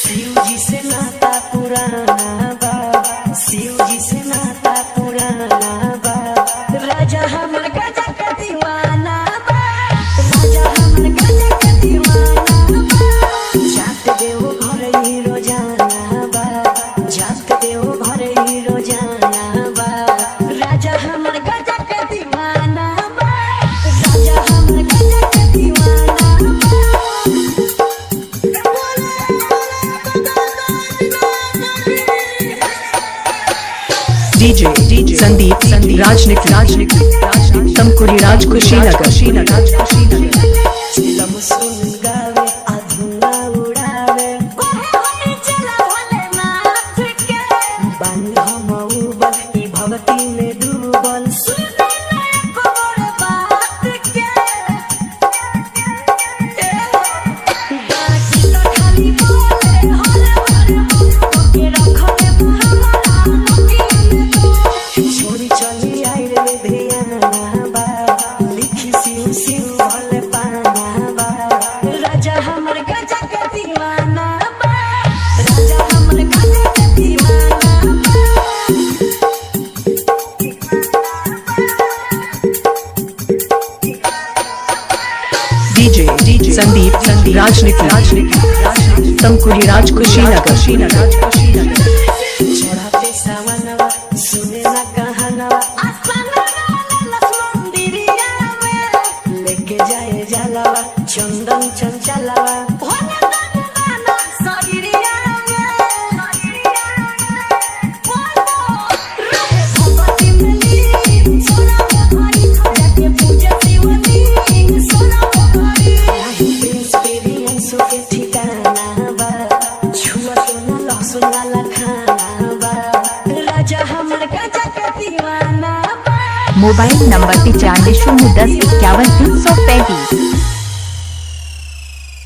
शिव जी से नाता पुराना बा, शिव जी से नाता पुराना बा। राजा हमर गजा के दीवाना बा, राजा हमर गजा के दीवाना बा। जात देव घर ही रोजाना बा, जात देव घर ही रोजाना बा। राजा हमर गजा के दीवाना बा, राजा हमर गजा के दीवाना बा। DJ संदीप राजनीति तमकुरी राज कुशीनगर। चिलम सुन गावे अधुना उड़ावे, चला भोलेनाथ के बानी हम उबल ई भक्ति में डूबल। सुने ना एको मोर बात के, बाकी तो खाली बोले हर हर ओके रखले हमारा नोटिया में तो। छोरी चली आई रे धियाना बा, लिखी शिव शिव भले पाना बा। राजा हमर गजा के दीवाना बा, राजा हमर गजा के दीवाना बा। DJ संदीप राजनीति तमकुरी राज कुशीनगर। चढ़ाते सावनवा सुने ना कहानवा, आसमानवा मंदिरिया में लेके जाए जलवा चंदन चंचलवा। भोले दाना सरिया में बोलो रहे भगवती मिली सोना भाई जाके पूजा शिवलिंग सोना भाई। एक्सपीरियंस के ठिकाना बा, छुआ तो ना लहसुन वाला खाना बा। राजा हमर गजा के दीवाना बा। Mobile number 95 010 51 335।